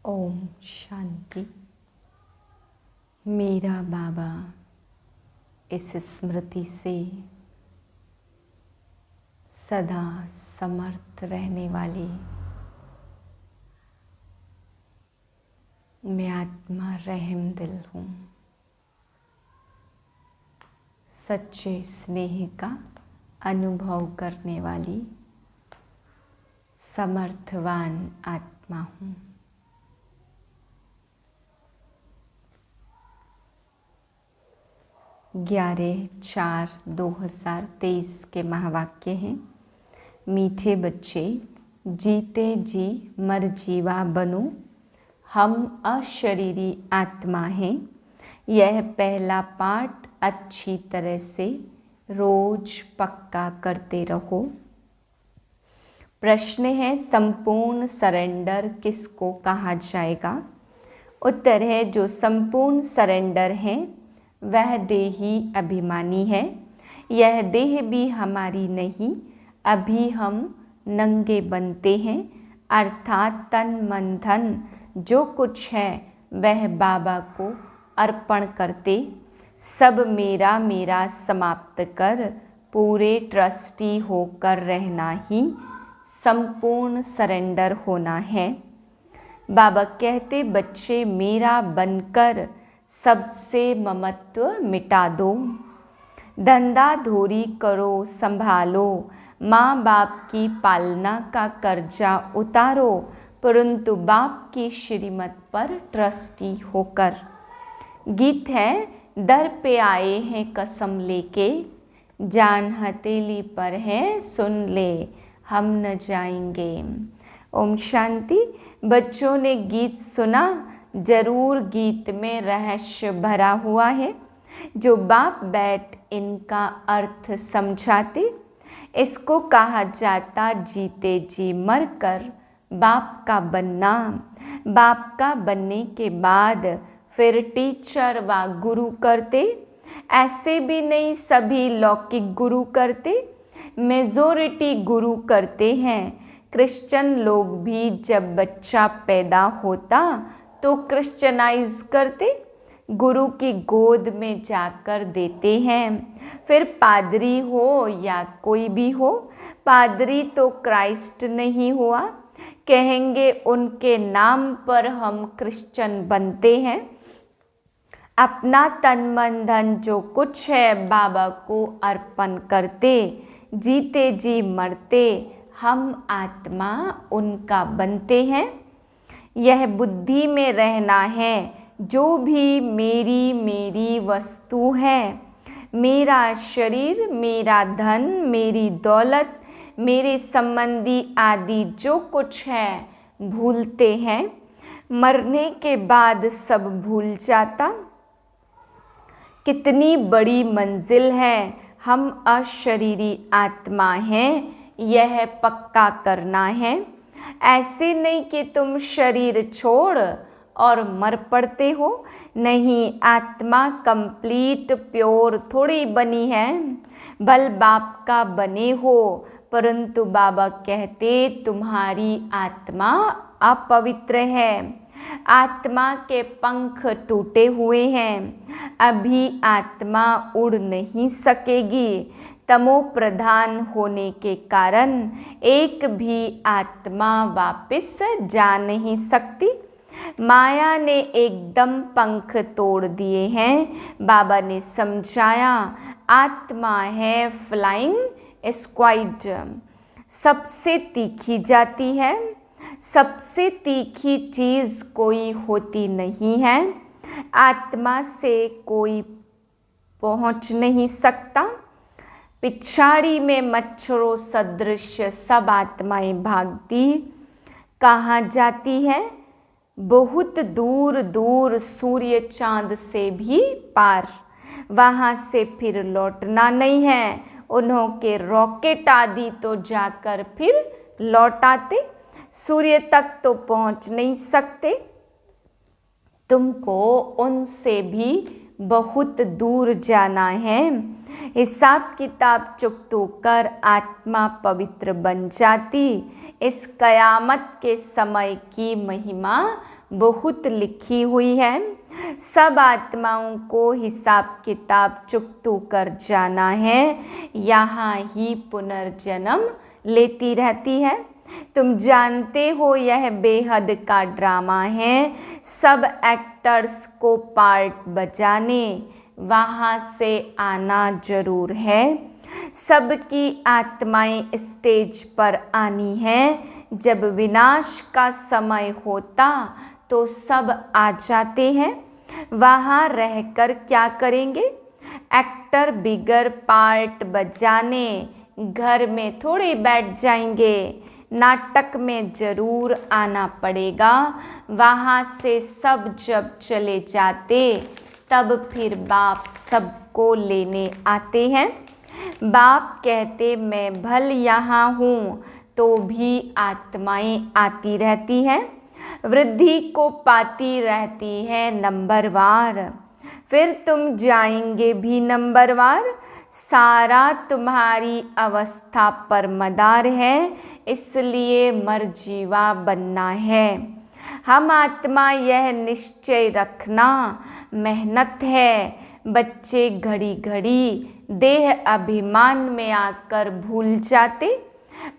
ओम शांति। मेरा बाबा इस स्मृति से सदा समर्थ रहने वाली मैं आत्मा रहम दिल हूँ। सच्चे स्नेह का अनुभव करने वाली समर्थवान आत्मा हूँ। ग्यारह 4/2023 के महावाक्य हैं। मीठे बच्चे, जीते जी मर जीवा बनो, हम अशरीरी आत्मा हैं। यह पहला पाठ अच्छी तरह से रोज पक्का करते रहो। प्रश्न है, संपूर्ण सरेंडर किसको कहा जाएगा? उत्तर है, जो संपूर्ण सरेंडर है वह देही अभिमानी है। यह देह भी हमारी नहीं, अभी हम नंगे बनते हैं, अर्थात तन मन धन जो कुछ है वह बाबा को अर्पण करते। सब मेरा मेरा समाप्त कर पूरे ट्रस्टी होकर रहना ही संपूर्ण सरेंडर होना है। बाबा कहते, बच्चे मेरा बनकर सबसे ममत्व मिटा दो, धंधा धोरी करो संभालो, माँ बाप की पालना का कर्जा उतारो, परंतु बाप की श्रीमत पर ट्रस्टी होकर। गीत है, दर पे आए हैं कसम लेके, जान हथेली पर है सुन ले, हम न जाएंगे। ओम शांति। बच्चों ने गीत सुना, जरूर गीत में रहस्य भरा हुआ है। जो बाप बैठ इनका अर्थ समझाते, इसको कहा जाता जीते जी मर कर बाप का बनना। बाप का बनने के बाद फिर टीचर व गुरु करते। ऐसे भी नहीं सभी लौकिक गुरु करते, मेजोरिटी गुरु करते हैं। क्रिश्चियन लोग भी जब बच्चा पैदा होता तो क्रिश्चियनाइज करते, गुरु की गोद में जाकर देते हैं। फिर पादरी हो या कोई भी हो, पादरी तो क्राइस्ट नहीं हुआ, कहेंगे उनके नाम पर हम क्रिश्चियन बनते हैं। अपना तन मन धन जो कुछ है बाबा को अर्पण करते, जीते जी मरते हम आत्मा उनका बनते हैं। यह बुद्धि में रहना है, जो भी मेरी मेरी वस्तु है, मेरा शरीर, मेरा धन, मेरी दौलत, मेरे संबंधी आदि जो कुछ है भूलते हैं। मरने के बाद सब भूल जाता। कितनी बड़ी मंजिल है, हम अशरीरी आत्मा हैं, यह पक्का करना है। ऐसे नहीं कि तुम शरीर छोड़ और मर पड़ते हो, नहीं, आत्मा कंप्लीट प्योर थोड़ी बनी है। बल बाप का बने हो, परंतु बाबा कहते तुम्हारी आत्मा अपवित्र है, आत्मा के पंख टूटे हुए हैं, अभी आत्मा उड़ नहीं सकेगी। तमो प्रधान होने के कारण एक भी आत्मा वापस जा नहीं सकती। माया ने एकदम पंख तोड़ दिए हैं। बाबा ने समझाया, आत्मा है फ्लाइंग स्क्वाइड, सबसे तीखी जाती है। सबसे तीखी चीज़ कोई होती नहीं है, आत्मा से कोई पहुंच नहीं सकता। पिछाड़ी में मच्छरों सदृश सब आत्माएं भागती, कहाँ जाती है? बहुत दूर दूर, सूर्य चांद से भी पार, वहाँ से फिर लौटना नहीं है। उन्हों के रॉकेट आदि तो जाकर फिर लौट आते, सूर्य तक तो पहुँच नहीं सकते। तुमको उनसे भी बहुत दूर जाना है। हिसाब किताब चुकतो कर आत्मा पवित्र बन जाती। इस कयामत के समय की महिमा बहुत लिखी हुई है। सब आत्माओं को हिसाब किताब चुकतू कर जाना है, यहाँ ही पुनर्जन्म लेती रहती है। तुम जानते हो यह बेहद का ड्रामा है। सब एक्टर्स को पार्ट बजाने वहाँ से आना जरूर है। सबकी आत्माएं स्टेज पर आनी है। जब विनाश का समय होता तो सब आ जाते हैं। वहाँ रहकर क्या करेंगे? एक्टर बिगर पार्ट बजाने घर में थोड़े बैठ जाएंगे। नाटक में जरूर आना पड़ेगा। वहाँ से सब जब चले जाते तब फिर बाप सबको लेने आते हैं। बाप कहते मैं भल यहाँ हूँ, तो भी आत्माएं आती रहती हैं, वृद्धि को पाती रहती है नंबरवार। फिर तुम जाएंगे भी नंबरवार। सारा तुम्हारी अवस्था पर मदार है, इसलिए मरजीवा बनना है। हम आत्मा यह निश्चय रखना मेहनत है। बच्चे घड़ी घड़ी देह अभिमान में आकर भूल जाते।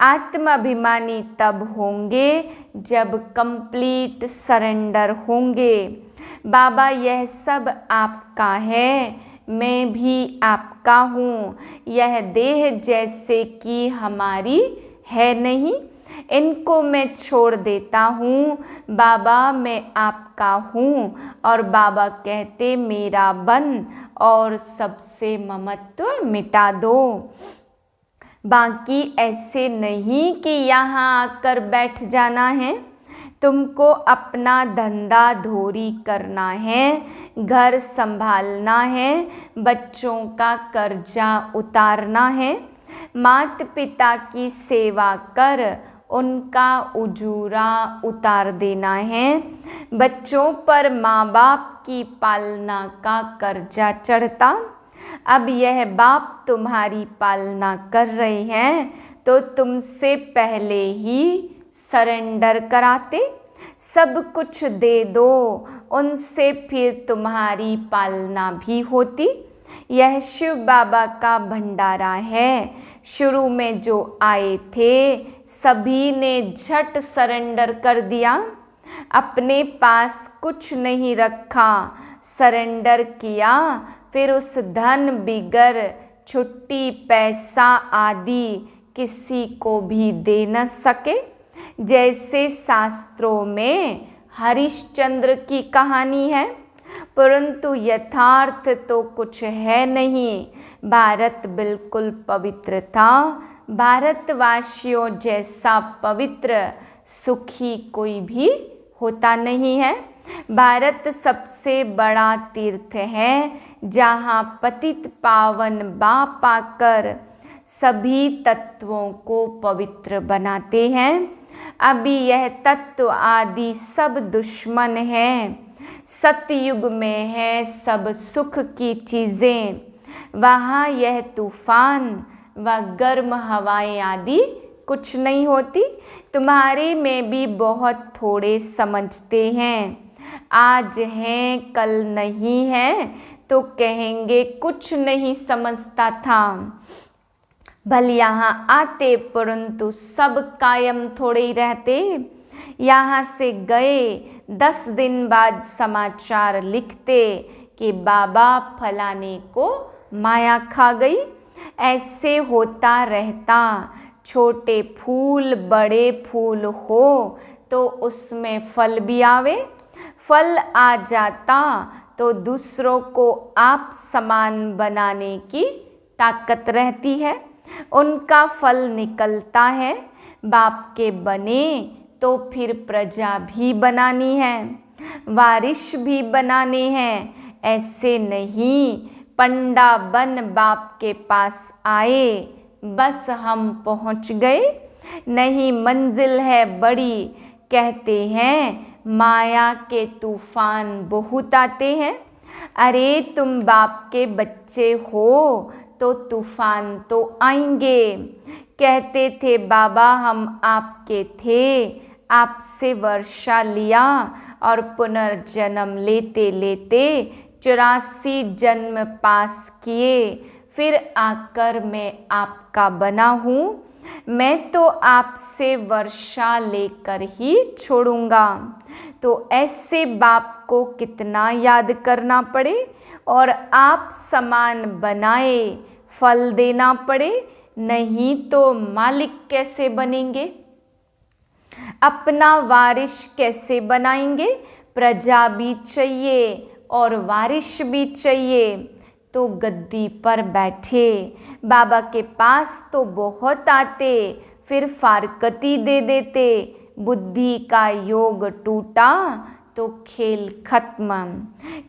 आत्माभिमानी तब होंगे जब कंप्लीट सरेंडर होंगे। बाबा यह सब आपका है, मैं भी आपका हूँ। यह देह जैसे कि हमारी है नहीं, इनको मैं छोड़ देता हूँ। बाबा मैं आपका हूँ। और बाबा कहते मेरा बन और सबसे ममत्व मिटा दो। बाकी ऐसे नहीं कि यहाँ आकर बैठ जाना है। तुमको अपना धंधा धोरी करना है, घर संभालना है, बच्चों का कर्जा उतारना है। माता पिता की सेवा कर उनका उजूरा उतार देना है। बच्चों पर माँ बाप की पालना का कर्जा चढ़ता। अब यह बाप तुम्हारी पालना कर रहे हैं, तो तुमसे पहले ही सरेंडर कराते। सब कुछ दे दो, उनसे फिर तुम्हारी पालना भी होती। यह शिव बाबा का भंडारा है। शुरू में जो आए थे सभी ने झट सरेंडर कर दिया। अपने पास कुछ नहीं रखा, सरेंडर किया। फिर उस धन बिगर छुट्टी पैसा आदि किसी को भी दे न सके। जैसे शास्त्रों में हरिश्चंद्र की कहानी है, परंतु यथार्थ तो कुछ है नहीं। भारत बिल्कुल पवित्र था। भारतवासियों जैसा पवित्र सुखी कोई भी होता नहीं है। भारत सबसे बड़ा तीर्थ है, जहाँ पतित पावन बाप आकर सभी तत्वों को पवित्र बनाते हैं। अभी यह तत्व आदि सब दुश्मन हैं। सतयुग में है सब सुख की चीज़ें, वहाँ यह तूफान व गर्म हवाएं आदि कुछ नहीं होती। तुम्हारे में भी बहुत थोड़े समझते हैं। आज हैं कल नहीं है, तो कहेंगे कुछ नहीं समझता था। भले यहाँ आते परंतु सब कायम थोड़े ही रहते। यहाँ से गए 10 दिन बाद समाचार लिखते कि बाबा फलाने को माया खा गई। ऐसे होता रहता। छोटे फूल बड़े फूल हो तो उसमें फल भी आवे। फल आ जाता तो दूसरों को आप समान बनाने की ताकत रहती है। उनका फल निकलता है। बाप के बने तो फिर प्रजा भी बनानी है, वारिश भी बनाने हैं। ऐसे नहीं पंडा बन बाप के पास आए, बस हम पहुंच गए। नहीं मंजिल है बड़ी, कहते हैं माया के तूफान बहुत आते हैं। अरे तुम बाप के बच्चे हो तो तूफान तो आएंगे। कहते थे बाबा हम आपके थे, आपसे वर्षा लिया और पुनर्जन्म लेते लेते 84 जन्म पास किए, फिर आकर मैं आपका बना हूँ। मैं तो आपसे वर्षा लेकर ही छोड़ूंगा। तो ऐसे बाप को कितना याद करना पड़े और आप समान बनाए फल देना पड़े, नहीं तो मालिक कैसे बनेंगे, अपना वारिश कैसे बनाएंगे। प्रजा भी चाहिए और वारिश भी चाहिए। तो गद्दी पर बैठे, बाबा के पास तो बहुत आते, फिर फारकती दे देते। बुद्धि का योग टूटा तो खेल खत्म।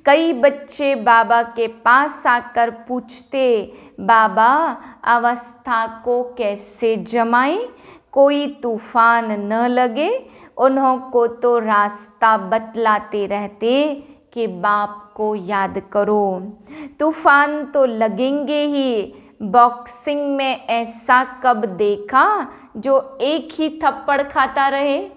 कई बच्चे बाबा के पास आकर पूछते, बाबा अवस्था को कैसे जमाएं, कोई तूफान न लगे। उन्हों को तो रास्ता बतलाते रहते कि बाप को याद करो। तूफान तो लगेंगे ही। बॉक्सिंग में ऐसा कब देखा जो एक ही थप्पड़ खाता रहे?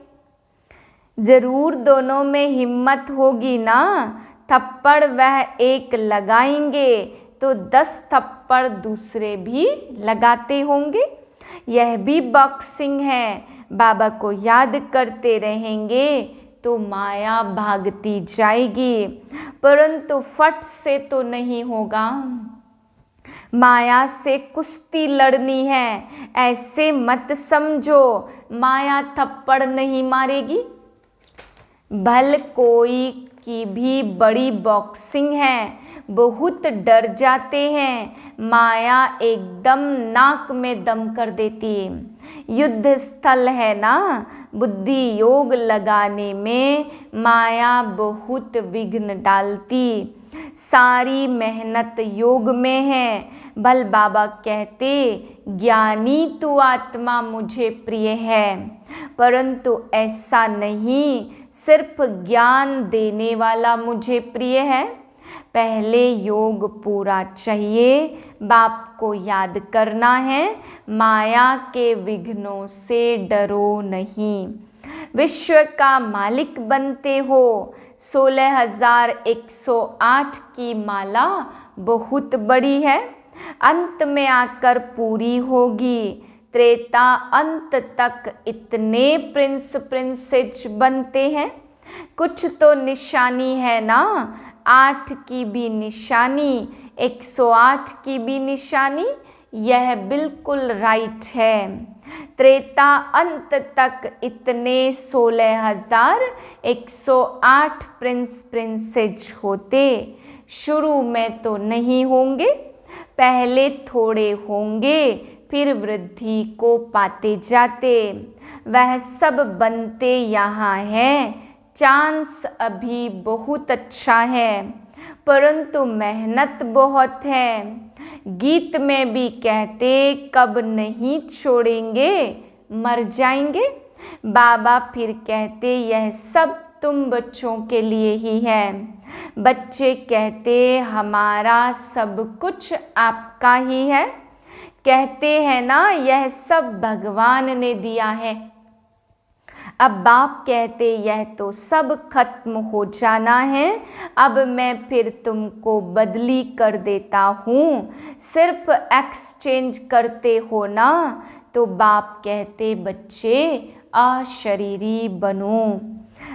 जरूर दोनों में हिम्मत होगी ना। थप्पड़ वह एक लगाएंगे तो 10 थप्पड़ दूसरे भी लगाते होंगे। यह भी बॉक्सिंग है। बाबा को याद करते रहेंगे तो माया भागती जाएगी, परंतु फट से तो नहीं होगा। माया से कुश्ती लड़नी है। ऐसे मत समझो माया थप्पड़ नहीं मारेगी। भल कोई की भी बड़ी बॉक्सिंग है, बहुत डर जाते हैं। माया एकदम नाक में दम कर देती है। युद्ध स्थल है ना, बुद्धि योग लगाने में माया बहुत विघ्न डालती। सारी मेहनत योग में है। बल बाबा कहते, ज्ञानी तू आत्मा मुझे प्रिय है, परंतु ऐसा नहीं सिर्फ ज्ञान देने वाला मुझे प्रिय है। पहले योग पूरा चाहिए, बाप को याद करना है। माया के विघ्नों से डरो नहीं। विश्व का मालिक बनते हो। 16,108 की माला बहुत बड़ी है, अंत में आकर पूरी होगी। त्रेता अंत तक इतने प्रिंस प्रिंसेस बनते हैं। कुछ तो निशानी है ना, 8 की भी निशानी, 108 की भी निशानी, यह बिल्कुल राइट है। त्रेता अंत तक इतने 16,108 प्रिंस प्रिंसेस होते। शुरू में तो नहीं होंगे, पहले थोड़े होंगे, फिर वृद्धि को पाते जाते। वह सब बनते यहाँ है। चांस अभी बहुत अच्छा है, परंतु मेहनत बहुत है। गीत में भी कहते, कब नहीं छोड़ेंगे, मर जाएंगे। बाबा फिर कहते, यह सब तुम बच्चों के लिए ही है। बच्चे कहते, हमारा सब कुछ आपका ही है। कहते हैं ना, यह सब भगवान ने दिया है। अब बाप कहते, यह तो सब खत्म हो जाना है, अब मैं फिर तुमको बदली कर देता हूँ, सिर्फ एक्सचेंज करते हो ना। तो बाप कहते, बच्चे अशरीरी बनो,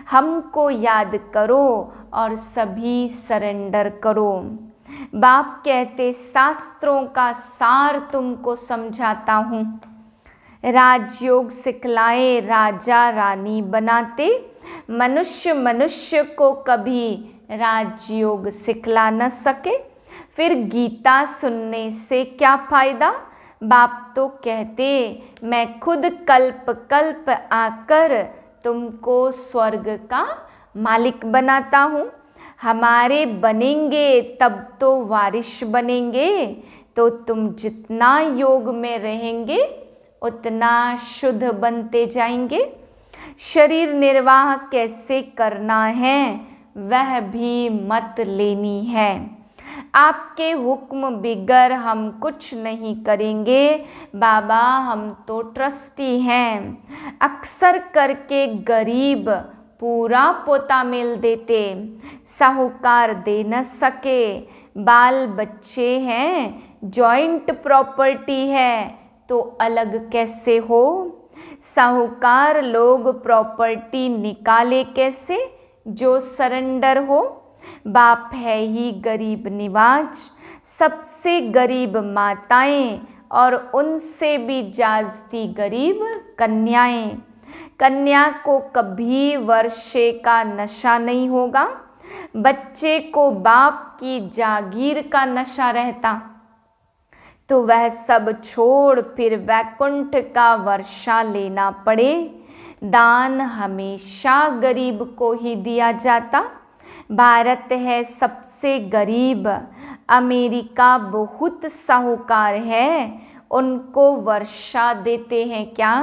हमको याद करो और सभी सरेंडर करो। बाप कहते, शास्त्रों का सार तुमको समझाता हूँ। राजयोग सिखलाए, राजा रानी बनाते। मनुष्य मनुष्य को कभी राजयोग सिखला न सके, फिर गीता सुनने से क्या फायदा। बाप तो कहते, मैं खुद कल्प कल्प आकर तुमको स्वर्ग का मालिक बनाता हूँ। हमारे बनेंगे तब तो वारिश बनेंगे। तो तुम जितना योग में रहेंगे उतना शुद्ध बनते जाएंगे। शरीर निर्वाह कैसे करना है वह भी मत लेनी है। आपके हुक्म बिगर हम कुछ नहीं करेंगे। बाबा हम तो ट्रस्टी हैं। अक्सर करके गरीब पूरा पोता मेल देते, साहूकार दे न सके, बाल बच्चे हैं, जॉइंट प्रॉपर्टी है तो अलग कैसे हो। साहूकार लोग प्रॉपर्टी निकाले कैसे जो सरेंडर हो। बाप है ही गरीब निवाज, सबसे गरीब माताएं और उनसे भी जास्ती गरीब कन्याएं। कन्या को कभी वर्षे का नशा नहीं होगा, बच्चे को बाप की जागीर का नशा रहता तो वह सब छोड़ फिर वैकुंठ का वर्षा लेना पड़े। दान हमेशा गरीब को ही दिया जाता। भारत है सबसे गरीब, अमेरिका बहुत साहूकार है, उनको वर्षा देते हैं क्या।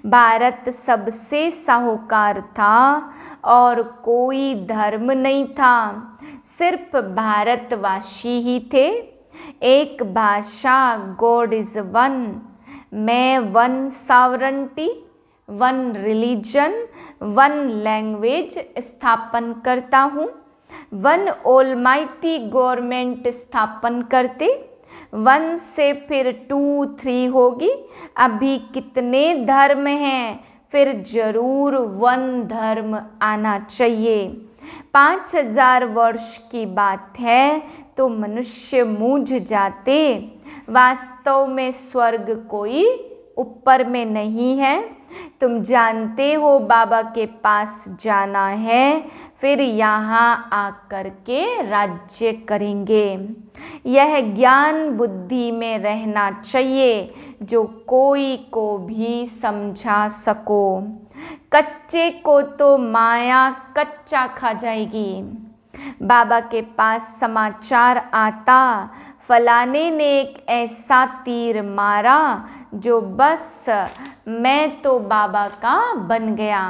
भारत सबसे साहूकार था और कोई धर्म नहीं था, सिर्फ भारतवासी ही थे। एक भाषा, गॉड इज वन, मैं one sovereignty, one religion, one language स्थापन करता हूँ। वन ऑलमाइटी गवर्नमेंट स्थापन करते, वन से फिर 2, 3 होगी। अभी कितने धर्म हैं, फिर जरूर वन धर्म आना चाहिए। 5000 वर्ष की बात है तो मनुष्य मूझ जाते। वास्तव में स्वर्ग कोई ऊपर में नहीं है। तुम जानते हो बाबा के पास जाना है, फिर यहाँ आकर के राज्य करेंगे। यह ज्ञान बुद्धि में रहना चाहिए जो कोई को भी समझा सको। कच्चे को तो माया कच्चा खा जाएगी। बाबा के पास समाचार आता, फलाने ने एक ऐसा तीर मारा जो बस मैं तो बाबा का बन गया।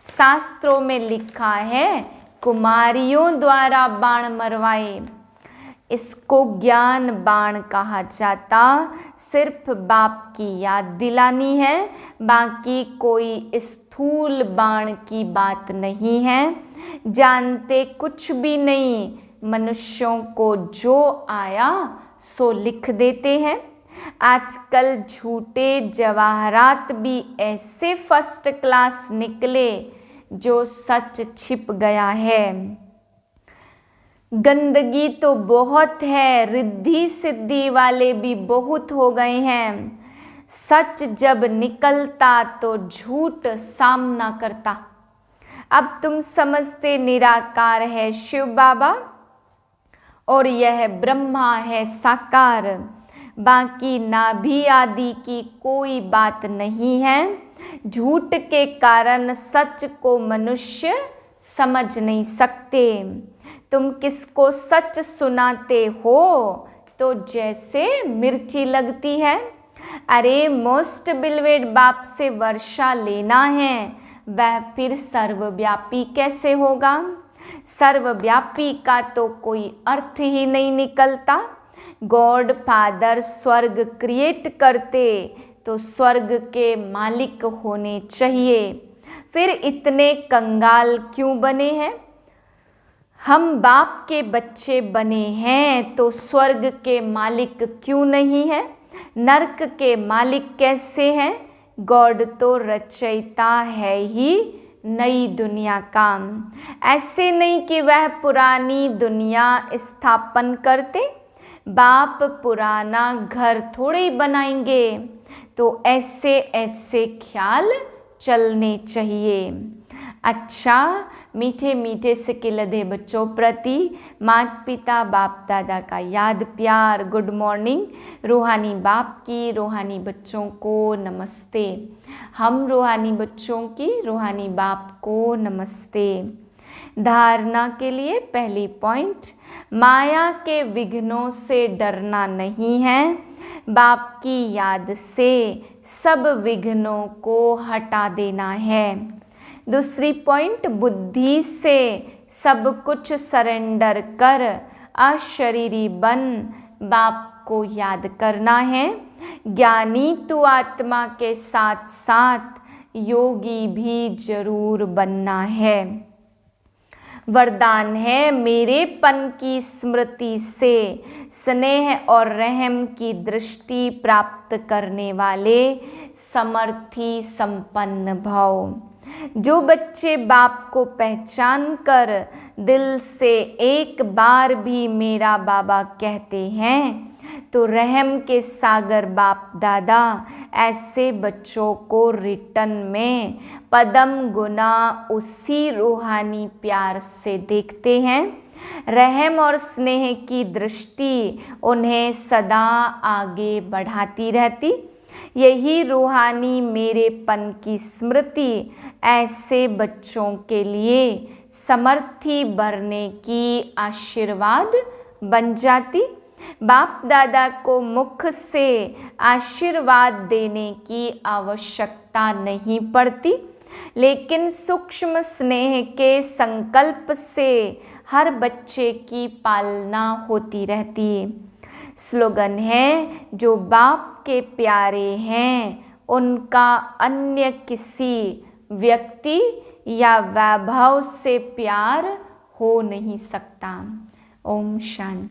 शास्त्रों में लिखा है कुमारियों द्वारा बाण मरवाए। इसको ज्ञान बाण कहा जाता। सिर्फ बाप की याद दिलानी है, बाकी कोई स्थूल बाण की बात नहीं है। जानते कुछ भी नहीं, मनुष्यों को जो आया सो लिख देते हैं। आजकल झूठे जवाहरात भी ऐसे फर्स्ट क्लास निकले जो सच छिप गया है। गंदगी तो बहुत है, रिद्धि सिद्धि वाले भी बहुत हो गए हैं। सच जब निकलता तो झूठ सामना करता। अब तुम समझते निराकार है शिव बाबा और यह ब्रह्मा है साकार, बाकी नाभि आदि की कोई बात नहीं है। झूठ के कारण सच को मनुष्य समझ नहीं सकते। तुम किसको सच सुनाते हो तो जैसे मिर्ची लगती है। अरे मोस्ट बिलवेड बाप से वर्षा लेना है, वह फिर सर्वव्यापी कैसे होगा। सर्वव्यापी का तो कोई अर्थ ही नहीं निकलता। गॉड फादर स्वर्ग क्रिएट करते तो स्वर्ग के मालिक होने चाहिए, फिर इतने कंगाल क्यों बने हैं। हम बाप के बच्चे बने हैं तो स्वर्ग के मालिक क्यों नहीं है, नरक के मालिक कैसे हैं। गॉड तो रचयिता है ही नई दुनिया का, ऐसे नहीं कि वह पुरानी दुनिया स्थापन करते। बाप पुराना घर थोड़े ही बनाएंगे, तो ऐसे ऐसे ख्याल चलने चाहिए। अच्छा, मीठे मीठे सिकिलधे बच्चों प्रति माता पिता बाप दादा का याद प्यार गुड मॉर्निंग। रूहानी बाप की रूहानी बच्चों को नमस्ते। हम रूहानी बच्चों की रूहानी बाप को नमस्ते। धारणा के लिए पहली पॉइंट, माया के विघ्नों से डरना नहीं है, बाप की याद से सब विघ्नों को हटा देना है। दूसरी पॉइंट, बुद्धि से सब कुछ सरेंडर कर अशरीरी बन बाप को याद करना है। ज्ञानी तू आत्मा के साथ साथ योगी भी जरूर बनना है। वरदान है मेरेपन की स्मृति से स्नेह और रहम की दृष्टि प्राप्त करने वाले समर्थी संपन्न भव। जो बच्चे बाप को पहचान कर दिल से एक बार भी मेरा बाबा कहते हैं तो रहम के सागर बाप दादा ऐसे बच्चों को रिटर्न में पदम गुना उसी रूहानी प्यार से देखते हैं। रहम और स्नेह की दृष्टि उन्हें सदा आगे बढ़ाती रहती। यही रूहानी मेरेपन की स्मृति ऐसे बच्चों के लिए समर्थी बनने की आशीर्वाद बन जाती। बाप दादा को मुख से आशीर्वाद देने की आवश्यकता नहीं पड़ती, लेकिन सूक्ष्म स्नेह के संकल्प से हर बच्चे की पालना होती रहती है। स्लोगन है जो बाप के प्यारे हैं उनका अन्य किसी व्यक्ति या वैभव से प्यार हो नहीं सकता। ओम शांति।